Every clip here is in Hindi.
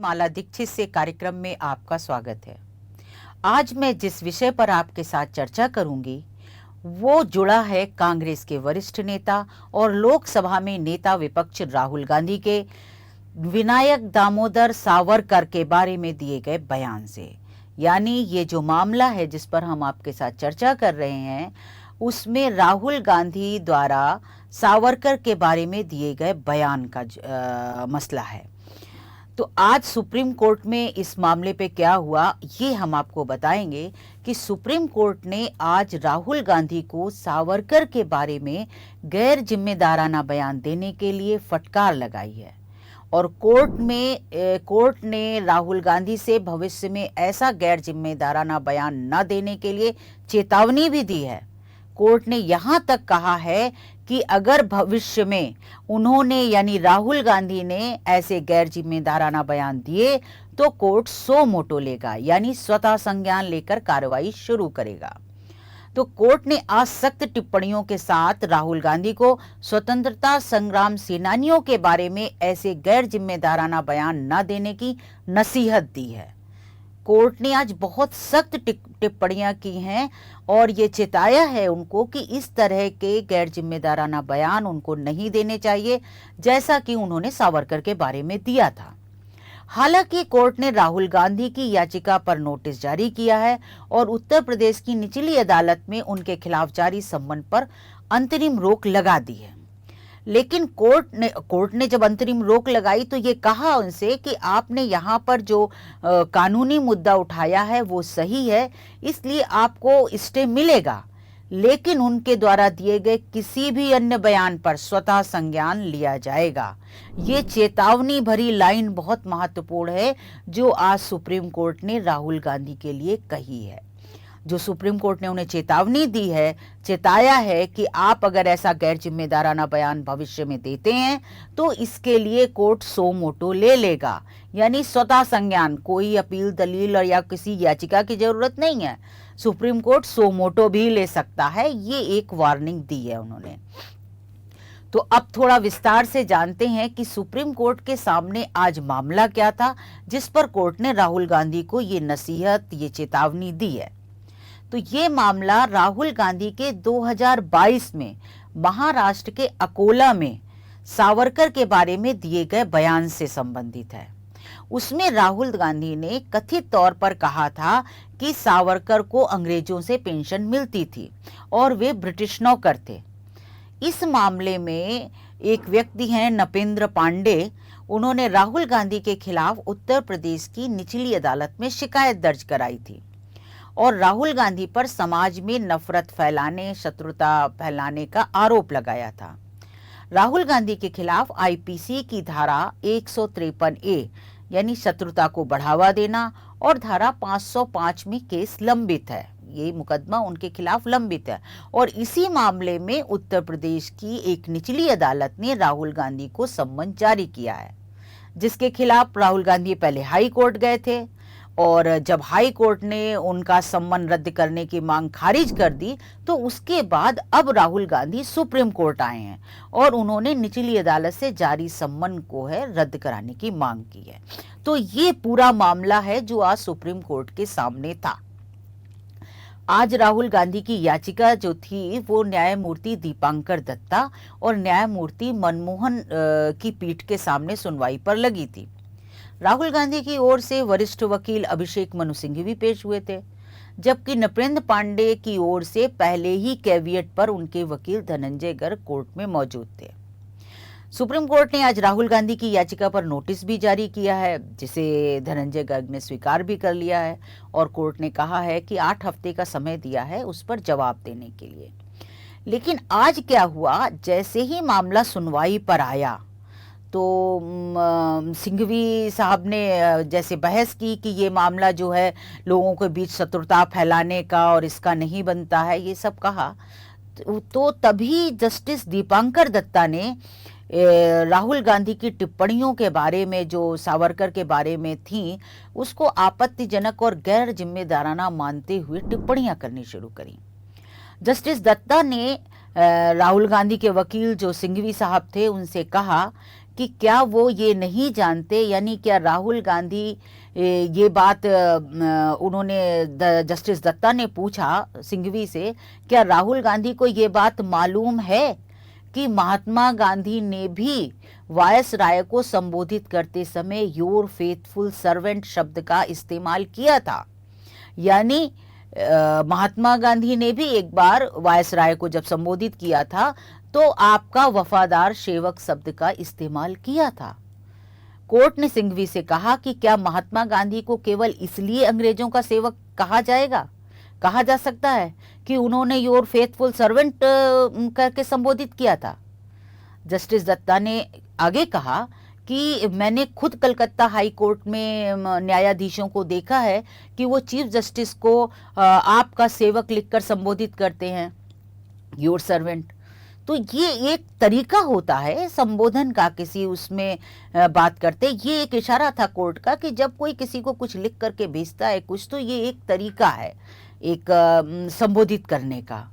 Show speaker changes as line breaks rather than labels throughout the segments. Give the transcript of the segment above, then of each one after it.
माला दीक्षित से कार्यक्रम में आपका स्वागत है। आज मैं जिस विषय पर आपके साथ चर्चा करूंगी वो जुड़ा है कांग्रेस के वरिष्ठ नेता और लोकसभा में नेता विपक्ष राहुल गांधी के विनायक दामोदर सावरकर के बारे में दिए गए बयान से। यानी ये जो मामला है जिस पर हम आपके साथ चर्चा कर रहे हैं उसमें राहुल गांधी द्वारा सावरकर के बारे में दिए गए बयान का मसला है। तो आज सुप्रीम कोर्ट में इस मामले पे क्या हुआ ये हम आपको बताएंगे कि सुप्रीम कोर्ट ने आज राहुल गांधी को सावरकर के बारे में गैर जिम्मेदाराना बयान देने के लिए फटकार लगाई है और कोर्ट ने राहुल गांधी से भविष्य में ऐसा गैर जिम्मेदाराना बयान न देने के लिए चेतावनी भी दी है। कोर्ट ने यहाँ तक कहा है कि अगर भविष्य में उन्होंने यानी राहुल गांधी ने ऐसे गैर जिम्मेदाराना बयान दिए तो कोर्ट सो मोटो लेगा यानी स्वतः संज्ञान लेकर कार्रवाई शुरू करेगा। तो कोर्ट ने आज सख्त टिप्पणियों के साथ राहुल गांधी को स्वतंत्रता संग्राम सेनानियों के बारे में ऐसे गैर जिम्मेदाराना बयान न देने की नसीहत दी है। कोर्ट ने आज बहुत सख्त टिप्पणियां की हैं और ये चेताया है उनको कि इस तरह के गैर जिम्मेदाराना बयान उनको नहीं देने चाहिए जैसा कि उन्होंने सावरकर के बारे में दिया था। हालांकि कोर्ट ने राहुल गांधी की याचिका पर नोटिस जारी किया है और उत्तर प्रदेश की निचली अदालत में उनके खिलाफ जारी सम्मन पर अंतरिम रोक लगा दी है। लेकिन कोर्ट ने जब अंतरिम रोक लगाई तो ये कहा उनसे कि आपने यहाँ पर जो कानूनी मुद्दा उठाया है वो सही है, इसलिए आपको स्टे मिलेगा, लेकिन उनके द्वारा दिए गए किसी भी अन्य बयान पर स्वतः संज्ञान लिया जाएगा। ये चेतावनी भरी लाइन बहुत महत्वपूर्ण है जो आज सुप्रीम कोर्ट ने राहुल गांधी के लिए कही है। जो सुप्रीम कोर्ट ने उन्हें चेतावनी दी है, चेताया है कि आप अगर ऐसा गैर जिम्मेदाराना बयान भविष्य में देते हैं तो इसके लिए कोर्ट सो मोटो ले लेगा यानी स्वतः संज्ञान, कोई अपील दलील और या किसी याचिका की जरूरत नहीं है। सुप्रीम कोर्ट सो मोटो भी ले सकता है, ये एक वार्निंग दी है उन्होंने। तो अब थोड़ा विस्तार से जानते हैं कि सुप्रीम कोर्ट के सामने आज मामला क्या था जिस पर कोर्ट ने राहुल गांधी को ये नसीहत, ये चेतावनी दी है। तो ये मामला राहुल गांधी के 2022 में महाराष्ट्र के अकोला में सावरकर के बारे में दिए गए बयान से संबंधित है। उसमें राहुल गांधी ने कथित तौर पर कहा था कि सावरकर को अंग्रेजों से पेंशन मिलती थी और वे ब्रिटिश नौकर थे। इस मामले में एक व्यक्ति हैं नपेंद्र पांडे, उन्होंने राहुल गांधी के खिलाफ उत्तर प्रदेश की निचली अदालत में शिकायत दर्ज कराई थी और राहुल गांधी पर समाज में नफरत फैलाने, शत्रुता फैलाने का आरोप लगाया था। राहुल गांधी के खिलाफ आईपीसी की धारा 153A यानी शत्रुता को बढ़ावा देना और धारा 505 में केस लंबित है। ये मुकदमा उनके खिलाफ लंबित है और इसी मामले में उत्तर प्रदेश की एक निचली अदालत ने राहुल गांधी को सम्मन जारी किया है, जिसके खिलाफ राहुल गांधी पहले हाई कोर्ट गए थे और जब हाई कोर्ट ने उनका सम्मन रद्द करने की मांग खारिज कर दी तो उसके बाद अब राहुल गांधी सुप्रीम कोर्ट आए हैं और उन्होंने निचली अदालत से जारी सम्मन को है रद्द कराने की मांग की है। तो ये पूरा मामला है जो आज सुप्रीम कोर्ट के सामने था। आज राहुल गांधी की याचिका जो थी वो न्यायमूर्ति दीपांकर दत्ता और न्यायमूर्ति मनमोहन की पीठ के सामने सुनवाई पर लगी थी। राहुल गांधी की ओर से वरिष्ठ वकील अभिषेक मनु सिंघवी भी पेश हुए थे, जबकि नपेंद्र पांडे की ओर से पहले ही कैविएट पर उनके वकील धनंजय गर्ग कोर्ट में मौजूद थे। सुप्रीम कोर्ट ने आज राहुल गांधी की याचिका पर नोटिस भी जारी किया है, जिसे धनंजय गर्ग ने स्वीकार भी कर लिया है और कोर्ट ने कहा है कि 8 हफ्ते का समय दिया है उस पर जवाब देने के लिए। लेकिन आज क्या हुआ, जैसे ही मामला सुनवाई पर आया तो सिंघवी साहब ने जैसे बहस की कि ये मामला जो है लोगों के बीच शत्रुता फैलाने का और इसका नहीं बनता है, ये सब कहा, तो तभी जस्टिस दीपांकर दत्ता ने राहुल गांधी की टिप्पणियों के बारे में जो सावरकर के बारे में थी उसको आपत्तिजनक और गैर जिम्मेदाराना मानते हुए टिप्पणियां करनी शुरू करी। जस्टिस दत्ता ने राहुल गांधी के वकील जो सिंघवी साहब थे उनसे कहा कि क्या वो ये नहीं जानते, यानी क्या राहुल गांधी ये बात उन्होंने जस्टिस दत्ता ने पूछा सिंघवी से, क्या राहुल गांधी को ये बात मालूम है कि महात्मा गांधी ने भी वायसराय को संबोधित करते समय योर फेथफुल सर्वेंट शब्द का इस्तेमाल किया था। यानी महात्मा गांधी ने भी एक बार वायसराय को जब संबोधित किया था तो आपका वफादार सेवक शब्द का इस्तेमाल किया था। कोर्ट ने सिंघवी से कहा कि क्या महात्मा गांधी को केवल इसलिए अंग्रेजों का सेवक कहा जा सकता है कि उन्होंने योर फेथफुल सर्वेंट करके संबोधित किया था। जस्टिस दत्ता ने आगे कहा कि मैंने खुद कलकत्ता हाई कोर्ट में न्यायाधीशों को देखा है कि वो चीफ जस्टिस को आपका सेवक लिखकर संबोधित करते हैं, योर सर्वेंट। तो ये एक तरीका होता है संबोधन का, किसी उसमें बात करते। ये एक इशारा था कोर्ट का कि जब कोई किसी को कुछ लिख करके भेजता है कुछ, तो ये एक तरीका है एक संबोधित करने का।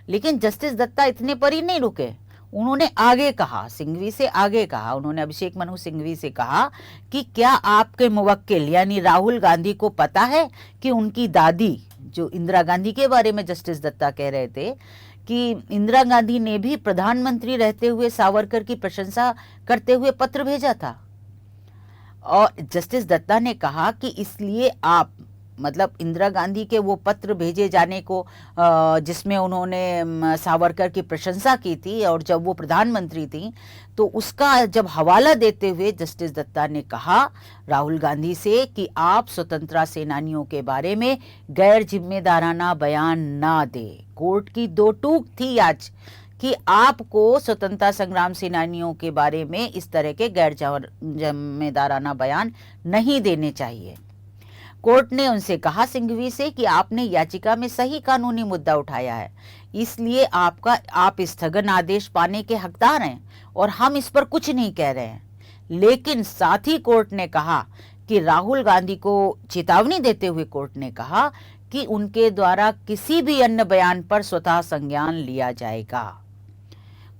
लेकिन जस्टिस दत्ता इतने पर ही नहीं रुके, उन्होंने आगे कहा, सिंघवी से आगे कहा, उन्होंने अभिषेक मनु सिंघवी से कहा कि क्या आपके मुवक्किल यानी राहुल गांधी को पता है कि उनकी दादी, जो इंदिरा गांधी के बारे में जस्टिस दत्ता कह रहे थे कि इंदिरा गांधी ने भी प्रधानमंत्री रहते हुए सावरकर की प्रशंसा करते हुए पत्र भेजा था। और जस्टिस दत्ता ने कहा कि इसलिए आप, मतलब इंदिरा गांधी के वो पत्र भेजे जाने को जिसमें उन्होंने सावरकर की प्रशंसा की थी और जब वो प्रधानमंत्री थी, तो उसका जब हवाला देते हुए जस्टिस दत्ता ने कहा राहुल गांधी से कि आप स्वतंत्रता सेनानियों के बारे में गैर जिम्मेदाराना बयान ना दे। कोर्ट की दो टूक थी आज कि आपको स्वतंत्रता संग्राम सेनानियों के बारे में इस तरह के गैर जिम्मेदाराना बयान नहीं देने चाहिए। कोर्ट ने उनसे कहा सिंघवी से कि आपने याचिका में सही कानूनी मुद्दा उठाया है, इसलिए आप स्थगन आदेश पाने के हकदार हैं और हम इस पर कुछ नहीं कह रहे हैं। लेकिन साथ ही कोर्ट ने कहा कि राहुल गांधी को चेतावनी देते हुए कोर्ट ने कहा कि उनके द्वारा किसी भी अन्य बयान पर स्वतः संज्ञान लिया जाएगा।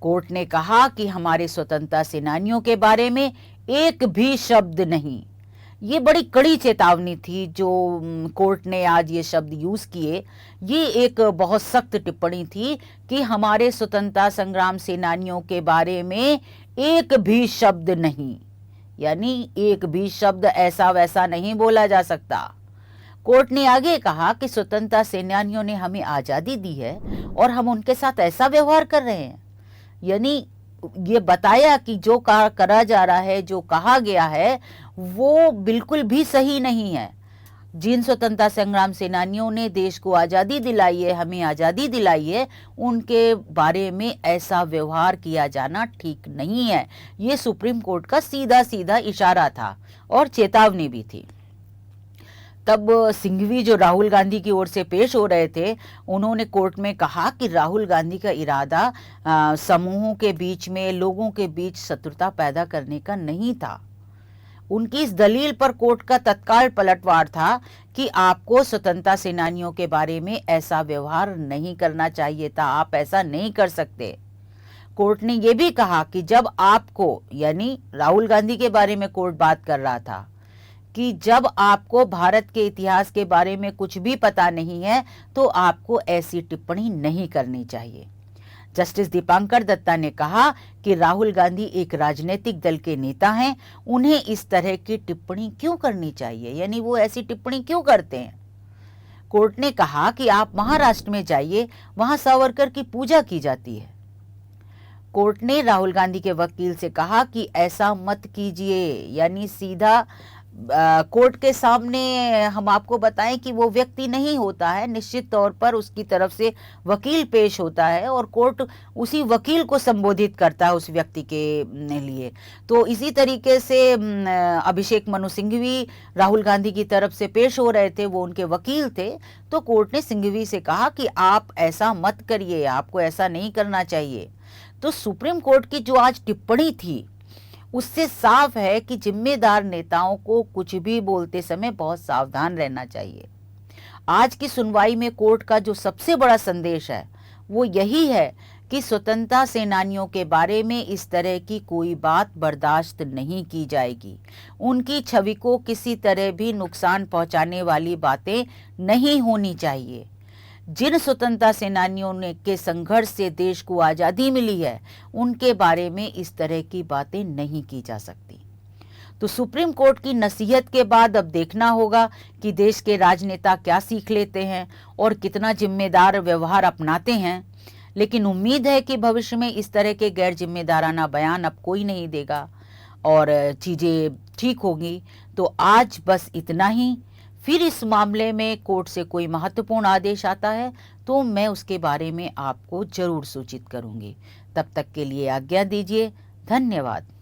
कोर्ट ने कहा कि हमारे स्वतंत्रता सेनानियों के बारे में एक भी शब्द नहीं। ये बड़ी कड़ी चेतावनी थी जो कोर्ट ने आज ये शब्द यूज किए। ये एक बहुत सख्त टिप्पणी थी कि हमारे स्वतंत्रता संग्राम सेनानियों के बारे में एक भी शब्द नहीं, यानी एक भी शब्द ऐसा वैसा नहीं बोला जा सकता। कोर्ट ने आगे कहा कि स्वतंत्रता सेनानियों ने हमें आज़ादी दी है और हम उनके साथ ऐसा व्यवहार कर रहे हैं, यानी ये बताया कि जो करा जा रहा है, जो कहा गया है, वो बिल्कुल भी सही नहीं है। जिन स्वतंत्रता संग्राम सेनानियों ने देश को आज़ादी दिलाई है, हमें आज़ादी दिलाई है, उनके बारे में ऐसा व्यवहार किया जाना ठीक नहीं है। ये सुप्रीम कोर्ट का सीधा सीधा इशारा था और चेतावनी भी थी। तब सिंघवी जो राहुल गांधी की ओर से पेश हो रहे थे, उन्होंने कोर्ट में कहा कि राहुल गांधी का इरादा समूहों के बीच में, लोगों के बीच शत्रुता पैदा करने का नहीं था। उनकी इस दलील पर कोर्ट का तत्काल पलटवार था कि आपको स्वतंत्रता सेनानियों के बारे में ऐसा व्यवहार नहीं करना चाहिए था, आप ऐसा नहीं कर सकते। कोर्ट ने यह भी कहा कि जब आपको, यानी राहुल गांधी के बारे में कोर्ट बात कर रहा था, कि जब आपको भारत के इतिहास के बारे में कुछ भी पता नहीं है तो आपको ऐसी टिप्पणी नहीं करनी चाहिए। जस्टिस दीपांकर दत्ता ने कहा कि राहुल गांधी एक राजनीतिक दल के नेता हैं, उन्हें इस तरह की टिप्पणी क्यों करनी चाहिए, यानी वो ऐसी टिप्पणी क्यों करते हैं। कोर्ट ने कहा कि आप महाराष्ट्र में जाइए, वहां सावरकर की पूजा की जाती है। कोर्ट ने राहुल गांधी के वकील से कहा कि ऐसा मत कीजिए, यानी सीधा कोर्ट के सामने हम आपको बताएं कि वो व्यक्ति नहीं होता है, निश्चित तौर पर उसकी तरफ से वकील पेश होता है और कोर्ट उसी वकील को संबोधित करता है उस व्यक्ति के लिए। तो इसी तरीके से अभिषेक मनु सिंघवी राहुल गांधी की तरफ से पेश हो रहे थे, वो उनके वकील थे। तो कोर्ट ने सिंघवी से कहा कि आप ऐसा मत करिए, आपको ऐसा नहीं करना चाहिए। तो सुप्रीम कोर्ट की जो आज टिप्पणी थी उससे साफ है कि जिम्मेदार नेताओं को कुछ भी बोलते समय बहुत सावधान रहना चाहिए। आज की सुनवाई में कोर्ट का जो सबसे बड़ा संदेश है वो यही है कि स्वतंत्रता सेनानियों के बारे में इस तरह की कोई बात बर्दाश्त नहीं की जाएगी। उनकी छवि को किसी तरह भी नुकसान पहुंचाने वाली बातें नहीं होनी चाहिए। जिन स्वतंत्रता सेनानियों ने के संघर्ष से देश को आज़ादी मिली है, उनके बारे में इस तरह की बातें नहीं की जा सकती। तो सुप्रीम कोर्ट की नसीहत के बाद अब देखना होगा कि देश के राजनेता क्या सीख लेते हैं और कितना जिम्मेदार व्यवहार अपनाते हैं। लेकिन उम्मीद है कि भविष्य में इस तरह के गैर जिम्मेदाराना बयान अब कोई नहीं देगा और चीज़ें ठीक होगी। तो आज बस इतना ही। फिर इस मामले में कोर्ट से कोई महत्वपूर्ण आदेश आता है तो मैं उसके बारे में आपको जरूर सूचित करूंगी। तब तक के लिए आज्ञा दीजिए। धन्यवाद।